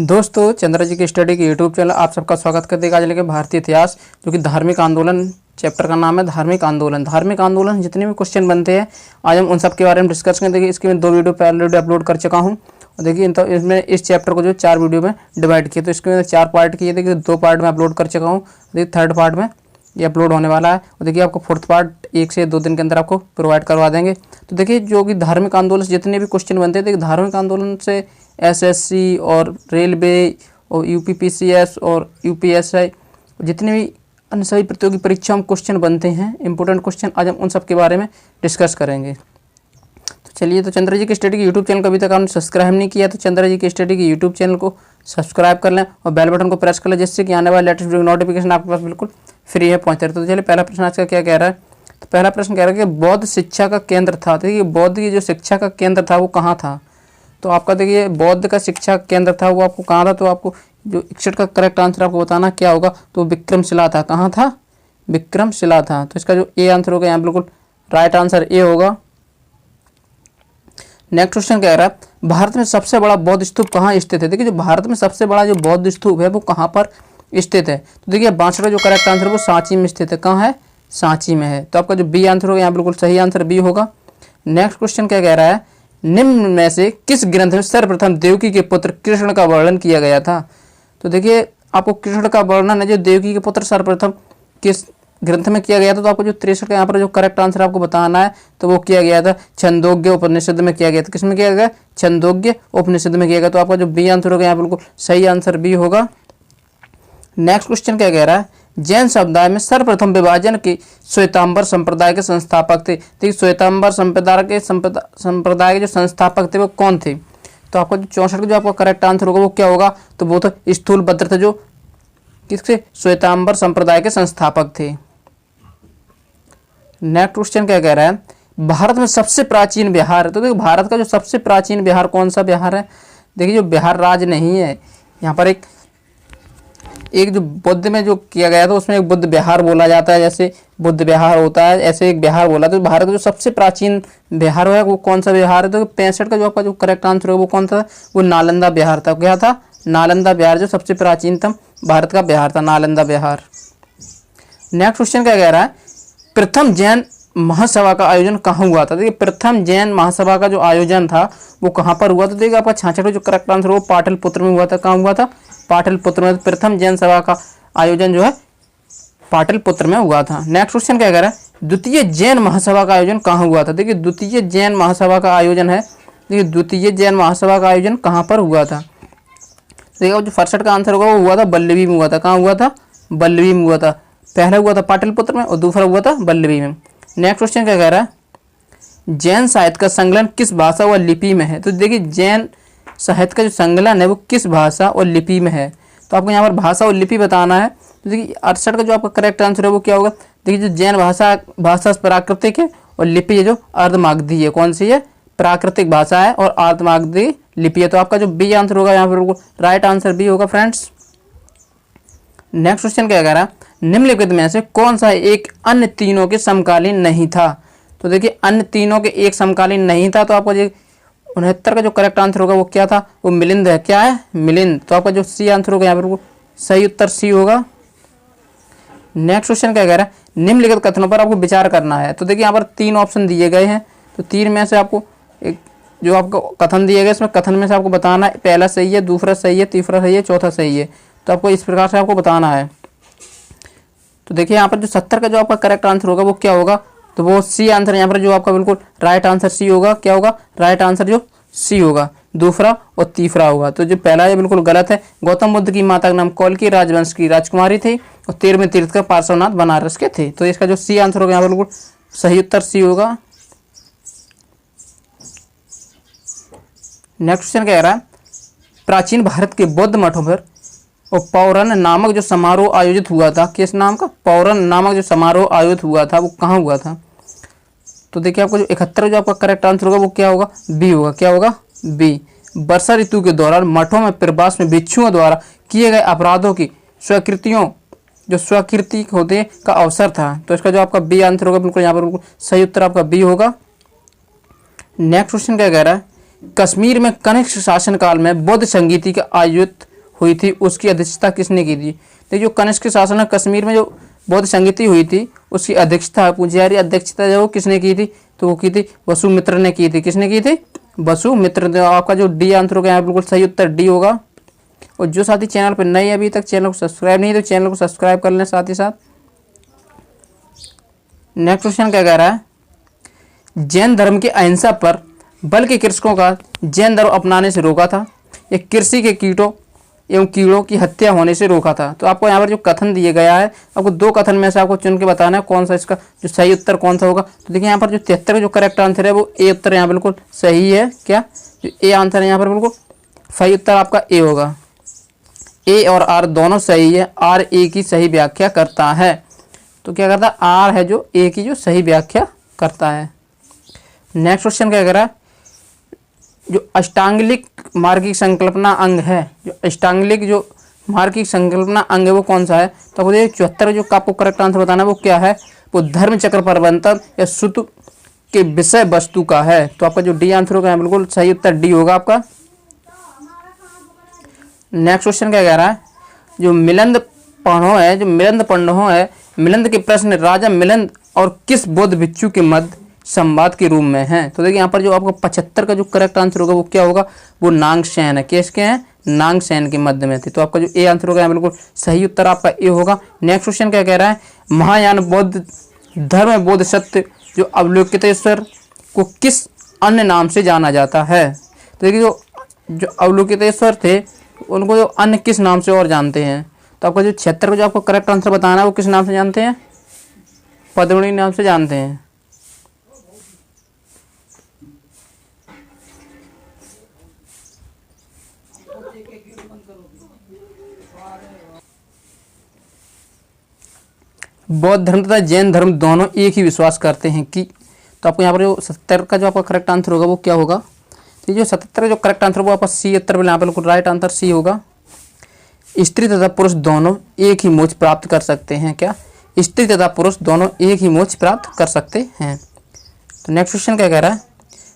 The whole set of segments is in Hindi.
दोस्तों, चंद्रा जी की स्टडी के यूट्यूब चैनल आप सबका स्वागत करते हैं। आज लेके भारतीय इतिहास जो कि धार्मिक आंदोलन चैप्टर का नाम है धार्मिक आंदोलन। धार्मिक आंदोलन जितने भी क्वेश्चन बनते हैं आज हम उन सब के बारे में डिस्कस करेंगे। देखिए इसकी मैं 2 वीडियो पहले अपलोड कर चुका हूँ और देखिए तो इसमें इस चैप्टर को जो 4 वीडियो में डिवाइड किया, तो इसके मैंने 4 पार्ट किए। देखिए 2 पार्ट में अपलोड कर चुका हूँ, देखिए 3rd पार्ट में ये अपलोड होने वाला है और देखिए आपको 4th पार्ट 1 से 2 दिन के अंदर आपको प्रोवाइड करवा देंगे। तो देखिए जो कि धार्मिक आंदोलन से जितने भी क्वेश्चन बनते हैं, देखिए धार्मिक आंदोलन से एसएससी और रेलवे और यूपीपीसीएस और यूपीएसआई जितने भी अन्य सभी प्रतियोगी परीक्षाओं में क्वेश्चन बनते हैं, इंपॉर्टेंट क्वेश्चन, आज हम उन सब के बारे में डिस्कस करेंगे। तो चलिए, तो चंद्रा जी की स्टडी के यूट्यूब चैनल को अभी तक आपने सब्सक्राइब नहीं किया तो चंद्रा जी की स्टडी के यूट्यूब चैनल को सब्सक्राइब कर लें और बेल बटन को प्रेस कर लें, जिससे कि आने वाले लेटेस्ट वीडियो नोटिफिकेशन आपके पास बिल्कुल फ्री है पहुँचते रहे। तो चलिए पहला प्रश्न आज का क्या कह रहा है। तो पहला प्रश्न कह रहा है कि बौद्ध शिक्षा का केंद्र था। देखिए बौद्ध की जो शिक्षा का केंद्र था वो कहाँ था। तो आपका देखिए बौद्ध का शिक्षा केंद्र था वो आपको कहाँ था, तो आपको जो 61 का करेक्ट आंसर आपको बताना क्या होगा। तो विक्रमशिला था। कहाँ था? विक्रमशिला था। तो इसका जो ए आंसर होगा यहाँ बिल्कुल राइट आंसर ए होगा। नेक्स्ट क्वेश्चन कह रहा है भारत में सबसे बड़ा बौद्ध स्तूप कहाँ स्थित है। देखिए जो भारत में सबसे बड़ा जो बौद्ध स्तूप है वो कहाँ पर स्थित है। तो देखिए 62 का जो करेक्ट आंसर है वो सांची में स्थित है। कहाँ है? सांची में है। तो आपका जो बी आंसर होगा यहाँ बिल्कुल सही आंसर बी होगा। नेक्स्ट क्वेश्चन क्या कह रहा है, निम्न में से किस ग्रंथ में सर्वप्रथम देवकी के पुत्र कृष्ण का वर्णन किया गया था। तो देखिए आपको कृष्ण का वर्णन है जो देवकी के पुत्र सर्वप्रथम किस ग्रंथ में किया गया था। तो आपको जो 63 का यहाँ पर जो करेक्ट आंसर आपको बताना है तो वो किया गया था छंदोग्य उपनिषद में किया गया था। किसमें किया गया? छंदोग्य उपनिषद में किया गया। तो आपका जो बी आंसर होगा यहाँ बिल्कुल सही आंसर बी होगा। नेक्स्ट क्वेश्चन क्या कह रहा है, जैन समुदाय में सर्वप्रथम विभाजन के श्वेतांबर संप्रदाय के संस्थापक थे। ठीक, श्वेतांबर संप्रदाय के जो संस्थापक थे वो कौन थे। तो आपका जो 64 का जो आपका करेक्ट आंसर होगा वो क्या होगा, तो वो तो स्थूलभद्र थे जो किसके? श्वेतांबर संप्रदाय के संस्थापक थे। नेक्स्ट क्वेश्चन क्या कह रहा है, भारत में सबसे प्राचीन बिहार। तो देखिए भारत का जो सबसे प्राचीन बिहार कौन सा बिहार है। देखिए जो बिहार राज्य नहीं है, यहाँ पर एक जो बुद्ध में जो किया गया था उसमें एक बुद्ध बिहार बोला जाता है, जैसे बुद्ध बिहार होता है ऐसे एक बिहार बोला। तो भारत का जो सबसे प्राचीन बिहार है वो कौन सा बिहार है। तो 65 का जो आपका जो करेक्ट आंसर है वो कौन था, वो नालंदा बिहार था। क्या था? नालंदा बिहार जो सबसे प्राचीनतम भारत का बिहार था, नालंदा बिहार। नेक्स्ट क्वेश्चन क्या कह रहा है, प्रथम जैन महासभा का आयोजन कहाँ हुआ था। देखिए प्रथम जैन महासभा का जो आयोजन था वो कहाँ पर हुआ। तो देखिए आपका 66 जो करेक्ट आंसर वो पाटलिपुत्र में हुआ था। कहाँ हुआ था? पाटलिपुत्र में। प्रथम जैन सभा का आयोजन जो है पाटलिपुत्र में हुआ था। नेक्स्ट क्वेश्चन क्या कह रहा है, द्वितीय जैन महासभा का आयोजन कहाँ हुआ था। देखिए द्वितीय जैन महासभा का आयोजन है, देखिए द्वितीय जैन महासभा का आयोजन कहाँ पर हुआ था। देखिए जो 61 का आंसर होगा वो हुआ था बल्लभी में हुआ था। कहाँ हुआ था? बल्लभी में हुआ था। पहला हुआ था पाटलिपुत्र में और दूसरा हुआ था बल्लभी में। नेक्स्ट क्वेश्चन क्या कह रहा है, जैन साहित्य का संकलन किस भाषा व लिपि में है। तो देखिए जैन साहित्य का जो संकलन है वो किस भाषा और लिपि में है। तो आपको यहाँ पर भाषा और लिपि बताना है। तो देखिए 68 का जो आपका करेक्ट आंसर है वो क्या होगा। देखिए जो जैन भाषा प्राकृतिक है और लिपि है जो अर्धमागधी है। कौन सी है? प्राकृतिक भाषा है और अर्धमागधी लिपि है। तो आपका जो बी आंसर होगा यहाँ पर राइट आंसर बी होगा फ्रेंड्स। नेक्स्ट क्वेश्चन क्या कह रहा है, निम्नलिखित में से कौन सा एक अन्य तीनों के समकालीन नहीं था। तो देखिए अन्य तीनों के एक समकालीन नहीं था। तो आपको 69 का जो करेक्ट आंसर होगा वो क्या था, वो मिलिंद है। क्या है? मिलिंद। तो आपका जो सी आंसर होगा यहाँ पर सही उत्तर सी होगा। नेक्स्ट क्वेश्चन क्या कह रहा है, निम्नलिखित कथनों पर आपको विचार करना है। तो देखिए यहाँ पर 3 ऑप्शन दिए गए हैं, तो 3 में से आपको एक जो आपको कथन दिए गए इसमें कथन में से आपको बताना है पहला सही है, दूसरा सही है, तीसरा सही है, चौथा सही है। तो आपको इस प्रकार से आपको बताना है। तो देखिए यहाँ पर जो 70 का जो आपका करेक्ट आंसर होगा वो क्या होगा, तो वो सी आंसर यहाँ पर जो आपका बिल्कुल राइट आंसर सी होगा। क्या होगा? राइट आंसर जो सी होगा। दूसरा और तीसरा होगा। तो जो पहला है बिल्कुल गलत है। गौतम बुद्ध की माता का नाम कौल राजवंश की राजकुमारी थी और 13वें तीर्थंकर पार्श्वनाथ बनारस के थे। तो इसका जो सी आंसर होगा यहाँ पर बिल्कुल सही उत्तर सी होगा। नेक्स्ट क्वेश्चन क्या कह रहा है, प्राचीन भारत के बौद्ध मठों पर और पौरन नामक जो समारोह आयोजित हुआ था, किस नाम का? पौरन नामक जो समारोह आयोजित हुआ था वो कहाँ हुआ था। तो देखिए आपको जो 71 जो आपका करेक्ट आंसर होगा वो क्या होगा? बी होगा। क्या होगा? बी। वर्षा ऋतु के दौरान मठों में प्रवास में भिक्षुओं द्वारा किए गए अपराधों की स्वीकृति होने का अवसर था। तो इसका जो आपका बी आंसर होगा बिल्कुल यहाँ पर बिल्कुल सही उत्तर आपका बी होगा। नेक्स्ट क्वेश्चन क्या कह रहा है, कश्मीर में कनिष्क शासनकाल में बौद्ध संगीति का हुई थी उसकी अध्यक्षता किसने की थी? देखिए जो कनिष्क के शासन में कश्मीर में जो बौद्ध संगीति हुई थी उसकी अध्यक्षता पूछी जा रही है, अध्यक्षता जो किसने की थी? तो वो की थी वसुमित्र ने की थी। किसने की थी? वसुमित्र ने। आपका जो डी आंसर होगा यहाँ बिल्कुल सही उत्तर डी होगा। और जो साथी चैनल पर नए अभी तक चैनल को सब्सक्राइब नहीं तो चैनल को सब्सक्राइब कर लें साथ ही साथ। नेक्स्ट क्वेश्चन क्या कह रहा है? जैन धर्म की अहिंसा पर बल्कि कृषकों का जैन धर्म अपनाने से रोका था या कृषि के कीटों एवं कीड़ों की हत्या होने से रोका था? तो आपको यहाँ पर जो कथन दिए गया है आपको दो कथन में से आपको चुन के बताना है कौन सा इसका जो सही उत्तर कौन सा होगा। तो देखिए यहाँ पर जो 73 जो करेक्ट आंसर है वो ए उत्तर यहाँ बिल्कुल सही है। क्या जो ए आंसर है यहाँ पर बिल्कुल सही उत्तर आपका ए होगा। ए और आर दोनों सही है। आर ए की सही व्याख्या करता है। तो क्या करता है? आर है जो ए की जो सही व्याख्या करता है। नेक्स्ट क्वेश्चन क्या कह रहा है? जो अष्टांगिक मार्गिक संकल्पना अंग है, जो अष्टांगिक जो मार्गिक संकल्पना अंग है वो कौन सा है? तो आपको 74 जो आपको करेक्ट आंसर बताना है वो क्या है? वो धर्म चक्र प्रबंधन या सूत्र के विषय वस्तु का है। तो आपका जो डी आंसर होगा बिल्कुल सही उत्तर डी होगा आपका। नेक्स्ट क्वेश्चन क्या कह रहा है? जो मिलिंद पंडो है, जो मिलिंद पंडो है, मिलिंद के प्रश्न राजा मिलिंद और किस बौद्ध भिक्षु के मध्य संवाद के रूप में है? तो देखिए यहाँ पर जो आपको 75 का जो करेक्ट आंसर होगा वो क्या होगा? वो नागसेन है। किसके हैं? नागसेन के मध्य में थे। तो आपका जो ए आंसर होगा बिल्कुल सही उत्तर आपका ए होगा। नेक्स्ट क्वेश्चन क्या कह रहा है? महायान बौद्ध धर्म बौद्ध सत्य जो अवलोकितेश्वर को किस अन्य नाम से जाना जाता है? तो देखिए जो अवलोकितेश्वर थे उनको जो अन्य किस नाम से और जानते हैं? तो आपका जो 76 का जो आपको करेक्ट आंसर बताना है वो किस नाम से जानते हैं? पद्मणि नाम से जानते हैं। बौद्ध धर्म तथा जैन धर्म दोनों एक ही विश्वास करते हैं कि। तो आपको यहाँ पर जो 70 का जो आपका करेक्ट आंसर होगा वो क्या होगा? तो जो 77 जो करेक्ट आंसर वो आपका सी उत्तर में यहाँ पर बिल्कुल राइट आंसर सी होगा। स्त्री तथा पुरुष दोनों एक ही मोक्ष प्राप्त कर सकते हैं। क्या? स्त्री तथा पुरुष दोनों एक ही मोक्ष प्राप्त कर सकते हैं। तो नेक्स्ट क्वेश्चन क्या कह रहा है?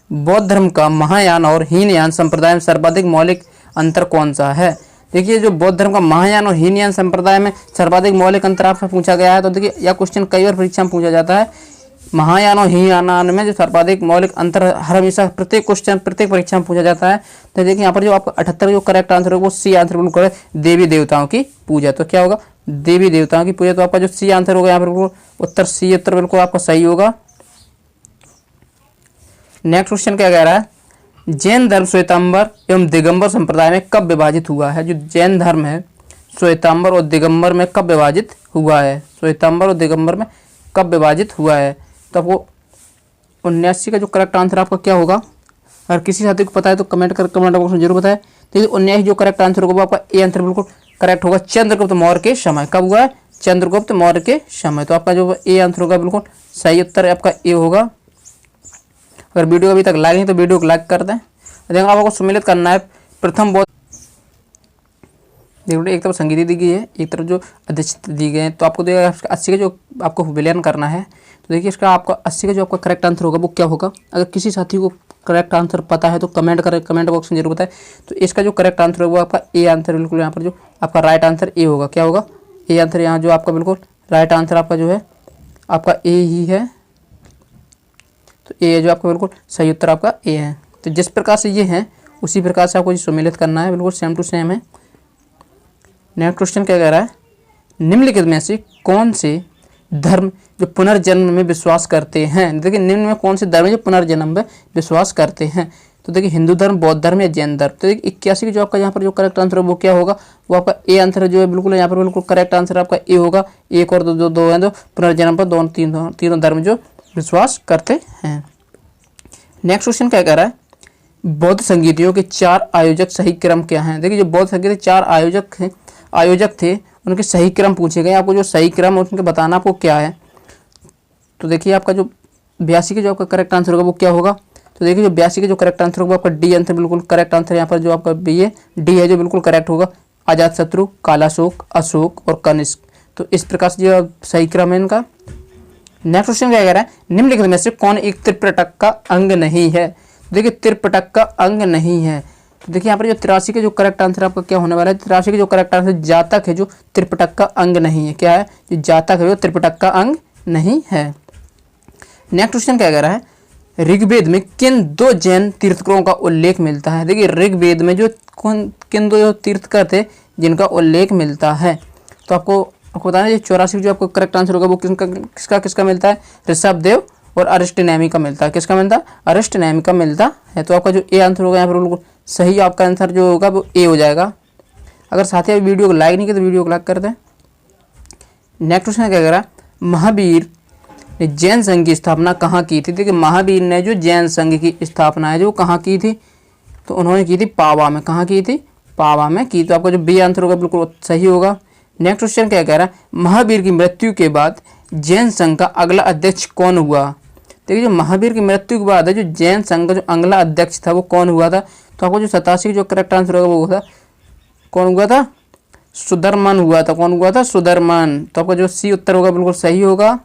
बौद्ध धर्म का महायान और हीनयान संप्रदाय में सर्वाधिक मौलिक अंतर कौन सा है? देखिए जो बौद्ध धर्म का महायान और हीनयान संप्रदाय में सर्वाधिक मौलिक अंतर आपसे पूछा गया है। तो देखिए यह क्वेश्चन कई बार परीक्षा में पूछा जाता है। महायान और हीनयान में जो सर्वाधिक मौलिक अंतर हर हमेशा प्रत्येक क्वेश्चन प्रत्येक परीक्षा में पूछा जाता है। तो देखिए यहाँ पर जो आपका 78 जो करेक्ट आंसर होगा वो सी आंसर बिल्कुल है, देवी देवताओं की पूजा। तो क्या होगा? देवी देवताओं की पूजा। तो आपका जो सी आंसर होगा यहाँ पर बिल्कुल उत्तर सी उत्तर बिल्कुल आपका सही होगा। नेक्स्ट क्वेश्चन क्या कह रहा है? जैन धर्म श्वेतांबर एवं दिगंबर संप्रदाय में कब विभाजित हुआ है? जो जैन धर्म है श्वेतांबर और दिगंबर में कब विभाजित हुआ है? श्वेतांबर और दिगंबर में कब विभाजित हुआ है? तो आपको 79 का जो करेक्ट आंसर आपका क्या होगा? अगर किसी साथी को पता है तो कमेंट बॉक्स में जरूर बताएं। देखिए 79 जो करेक्ट आंसर होगा वो आपका ए आंसर बिल्कुल करेक्ट होगा। चंद्रगुप्त मौर्य के समय। कब हुआ है? चंद्रगुप्त मौर्य के समय। तो आपका जो ए आंसर होगा बिल्कुल सही उत्तर आपका ए होगा। अगर वीडियो अभी तक लाइक नहीं तो वीडियो को लाइक कर दें। देखो आपको सम्मिलित करना है प्रथम बौद्ध। देखो एक तरफ संगीति दी गई है, एक तरफ जो अध्यक्षता दी गए हैं। तो आपको देखिए 80 का जो आपको विलयन करना है। तो देखिए इसका आपका 80 का जो आपका करेक्ट आंसर होगा वो क्या होगा? अगर किसी साथी को करेक्ट आंसर पता है तो कमेंट करें, कमेंट बॉक्स में जरूर बताएं। तो इसका जो करेक्ट आंसर होगा वो आपका ए आंसर बिल्कुल यहाँ पर जो आपका राइट आंसर ए होगा। क्या होगा? ए आंसर यहाँ जो आपका बिल्कुल राइट आंसर आपका जो है आपका ए ही है। तो ए जो आपका बिल्कुल सही उत्तर आपका ए है। तो जिस प्रकार से ये है उसी प्रकार से आपको सम्मिलित करना है, बिल्कुल सेम टू सेम है। नेक्स्ट क्वेश्चन क्या कह रहा है? निम्नलिखित में से कौन से धर्म जो पुनर्जन्म में विश्वास करते हैं? देखिए निम्न में कौन से धर्म जो पुनर्जन्म में विश्वास करते हैं? तो देखिए हिंदू धर्म, बौद्ध धर्म या जैन धर्म। तो देखिए 81 की जो आपका यहाँ पर जो करेक्ट आंसर है वो क्या होगा? वो आपका ए आंसर जो है बिल्कुल यहाँ पर बिल्कुल करेक्ट आंसर आपका ए होगा। एक और दो है तो पुनर्जन्म पर दोनों तीनों धर्म जो विश्वास करते हैं। नेक्स्ट क्वेश्चन क्या कह रहा है? बौद्ध संगीतियों के 4 आयोजक सही क्रम क्या हैं? देखिए जो बौद्ध संगीत के 4 आयोजक थे उनके सही क्रम पूछे गए। आपको जो सही क्रम उनके बताना आपको क्या है? तो देखिए आपका जो 82 के जो आपका करेक्ट आंसर होगा वो क्या होगा? तो देखिए जो 82 के जो करेक्ट आंसर होगा आपका डी आंसर बिल्कुल करेक्ट आंसर यहाँ पर जो आपका बी है डी है जो बिल्कुल करेक्ट होगा। अजातशत्रु, कालाशोक, अशोक और कनिष्क। तो इस प्रकार से जो सही क्रम है इनका। नेक्स्ट क्वेश्चन क्या कह रहा है? निम्नलिखित में से कौन एक त्रिपिटक का अंग नहीं है? देखिए त्रिपिटक का अंग नहीं है। तो देखिए यहाँ पर जो 83 के जो करेक्ट आंसर आपका क्या होने वाला है, 83 के जो करेक्ट आंसर जातक है जो त्रिपिटक का अंग नहीं है। क्या है, जो जातक है जो त्रिपिटक का अंग नहीं है। नेक्स्ट क्वेश्चन क्या कह रहा है, ऋग्वेद में किन 2 जैन तीर्थंकरों का उल्लेख मिलता है। देखिए ऋग्वेद में जो किन 2 तीर्थंकर थे जिनका उल्लेख मिलता है, तो आपको बताना है 84 जो आपको करेक्ट आंसर होगा वो किसका मिलता है, ऋषभदेव और अरिस्टनेमी का मिलता है। किसका मिलता है, अरिस्टनेमी का मिलता है। तो आपका जो ए आंसर होगा यहाँ पर बिल्कुल सही आपका आंसर जो होगा वो ए हो जाएगा। अगर साथी अभी वीडियो को लाइक नहीं किया तो वीडियो को लाइक कर दें। नेक्स्ट क्वेश्चन क्या कह रहा है, महावीर ने जैन संघ की स्थापना कहाँ की थी। देखिए महावीर ने जो जैन संघ की स्थापना है जो कहाँ की थी, तो उन्होंने की थी पावा में। कहाँ की थी, पावा में की। तो आपका जो बी आंसर होगा बिल्कुल सही होगा। नेक्स्ट क्वेश्चन क्या कह रहा है, महावीर की मृत्यु के बाद जैन संघ का अगला अध्यक्ष कौन हुआ। देखिए जो महावीर की मृत्यु के बाद है जो जैन संघ का जो अगला अध्यक्ष था वो कौन हुआ था, तो आपको जो 87 जो करेक्ट आंसर होगा वो था, कौन हुआ था, सुधर्मन हुआ था। कौन हुआ था, सुधर्मन। तो आपका जो सी उत्तर होगा बिल्कुल सही होगा।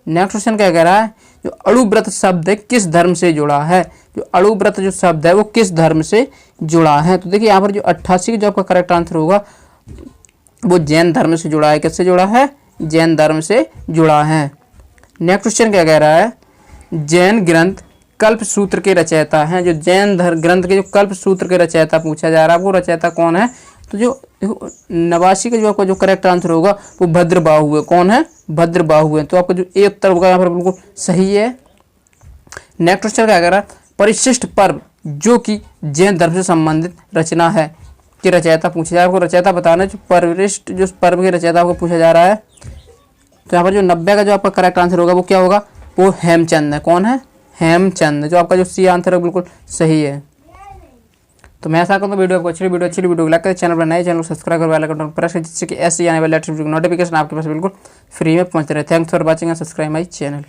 नेक्स्ट क्वेश्चन क्या कह रहा है, जो अणुव्रत शब्द है किस धर्म से जुड़ा है। जो अणुव्रत जो शब्द है वो किस धर्म से जुड़ा है। तो देखिए यहाँ पर जो 88 जो आपका करेक्ट आंसर होगा वो जैन धर्म से जुड़ा है। किससे जुड़ा है, जैन धर्म से जुड़ा है। नेक्स्ट क्वेश्चन क्या कह रहा है, जैन ग्रंथ कल्प सूत्र के रचयिता हैं। जो जैन ग्रंथ के जो कल्प सूत्र के रचयिता पूछा जा रहा है वो रचयिता कौन है, तो जो 89 का जो आपका जो करेक्ट आंसर होगा वो भद्रबाहु है। कौन है, भद्रबाहु है। तो आपका जो ए उत्तर होगा यहाँ पर बिल्कुल सही है। नेक्स्ट क्वेश्चन क्या कह रहा है, परिशिष्ट पर्व जो कि जैन धर्म से संबंधित रचना है कि रचयिता पूछा जा रहा है, आपको रचयिता बताना है। जो परिशिष्ट जो पर्व के रचयिता को पूछा जा रहा है, तो यहाँ पर जो 90 का जो आपका करेक्ट आंसर होगा वो क्या होगा, वो हेमचंद है। कौन है, हेमचंद। जो आपका जो सी आंसर है बिल्कुल सही है। तो मैं ऐसा करूँ वीडियो आपको अच्छी वीडियो को लाइक करें, चैनल पर नए चैनल को सब्सक्राइब कर बेल आइकन पर प्रेस करें जिससे कि ऐसे आने वाले लेटेस्ट वीडियो नोटिफिकेशन आपके पास बिल्कुल फ्री में पहुंच रहे। Thanks for watching and subscribe my channel.